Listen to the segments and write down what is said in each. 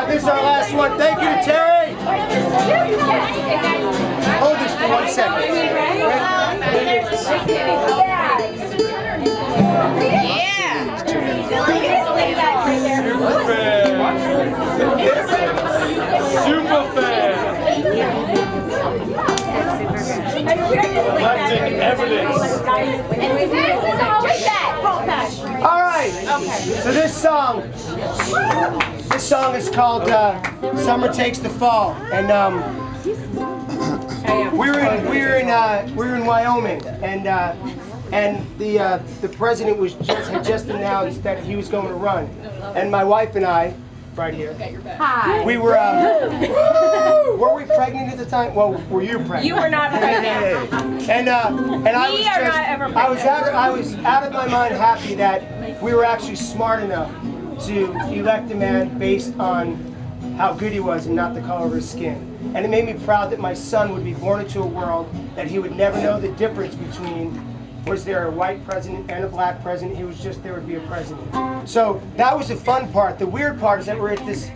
This is our last one. Thank you to Terry. Hold this for 1 second. Super fan. Collecting evidence. All right. So this song is called "Summer Takes the Fall," and we were in Wyoming, and the president had just announced that he was going to run, and my wife and I. Right here. Hi. We were we pregnant at the time? Well, were you pregnant? You were not pregnant. And I was not ever pregnant. I was out of my mind happy that we were actually smart enough to elect a man based on how good he was and not the color of his skin. And it made me proud that my son would be born into a world that he would never know the difference between was there a white president and a black president. He was just there would be a president. So that was the fun part. The weird part is that we're at this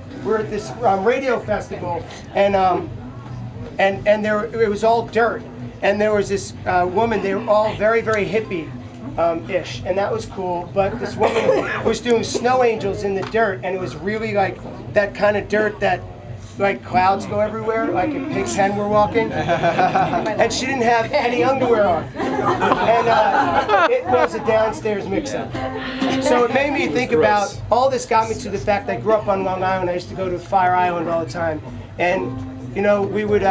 radio festival, and it was all dirt, and there was this woman. They were all very hippie-ish, and that was cool. But this woman was doing snow angels in the dirt, and it was really like that kind of dirt that like clouds go everywhere, like a pig's hen were walking, and she didn't have any underwear on, and it was a downstairs mix-up. So it made me think about, all this got me to the fact that I grew up on Long Island. I used to go to Fire Island all the time, and you know, we would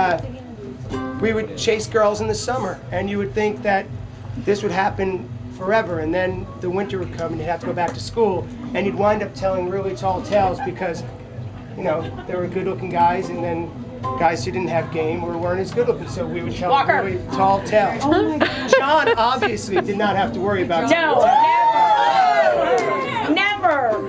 chase girls in the summer, and you would think that this would happen forever, and then the winter would come and you'd have to go back to school, and you'd wind up telling really tall tales because you know, there were good-looking guys, and then guys who didn't have game or weren't as good-looking, so we would tell really tall tales. Oh John obviously did not have to worry about that. No, never.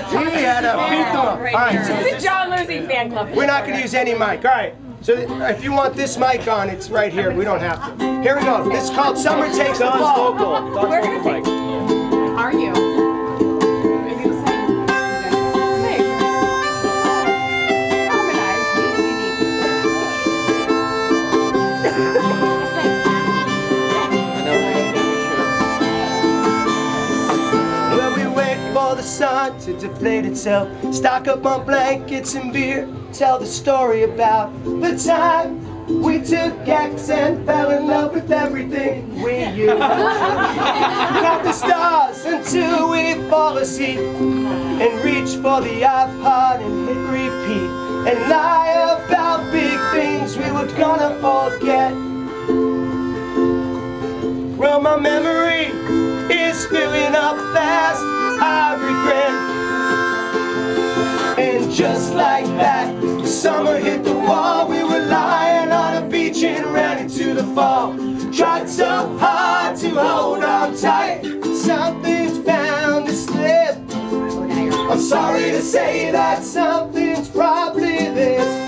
He had a beat them up. All right, so this is John Lucy fan club. we're not going to use any mic. All right, so if you want this mic on, it's right here. We don't have to. Here we go. This is called "Summer Takes the Fall." We're going to take. Are you? The sun to deflate itself, stock up on blankets and beer, tell the story about the time we took X and fell in love with everything we used. Count the stars until we fall asleep and reach for the iPod and hit repeat and lie about big things we were gonna forget. Well, my memory is filling up fast, I regret. And just like that, the summer hit the wall. We were lying on a beach and ran into the fall. Tried so hard to hold on tight, something's bound to slip. I'm sorry to say that something's probably this.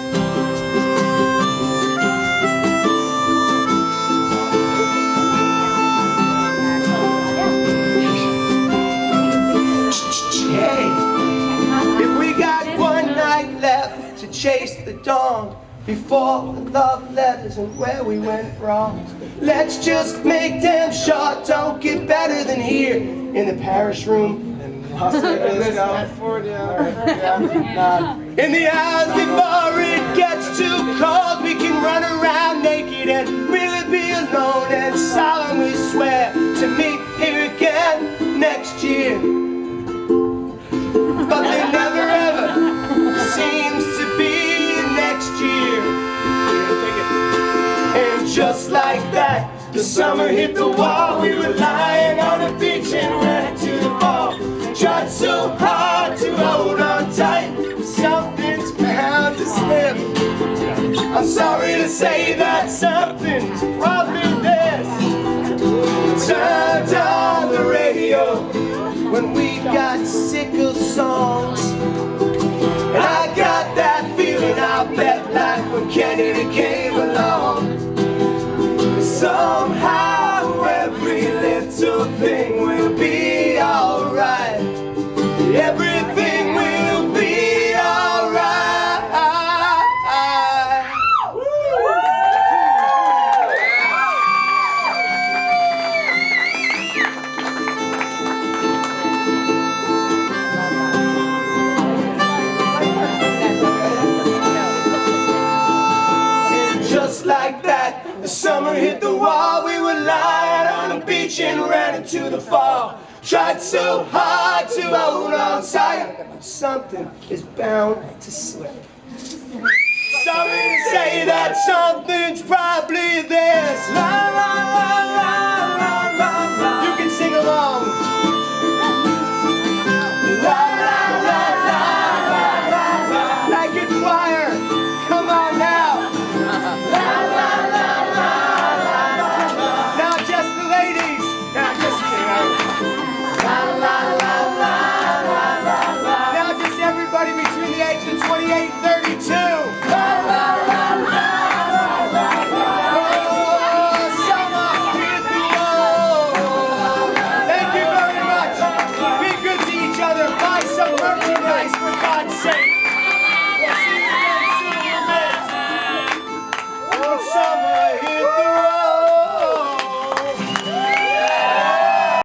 If we got one night left to chase the dawn before the love letters and where we went wrong, let's just make them short. Don't get better than here in the parish room in Los Angeles, California. In the hours before it gets too cold, we can run around naked and really be alone and solemnly swear to meet here again next year. But there never ever seems to be next year. And just like that, the summer hit the wall. We were lying on the beach and ran into the fall. Tried so hard to hold on tight, something's bound to slip. I'm sorry to say that something's probably this. Turned on the radio when we got sick of songs, and I got that feeling, I bet, like when Kennedy came along. Somehow every little thing will be alright. reaching right into the fall. Tried so hard to hold on tight, but something is bound to slip. Sorry to say that something's probably this. La la la la la la la. You can sing along.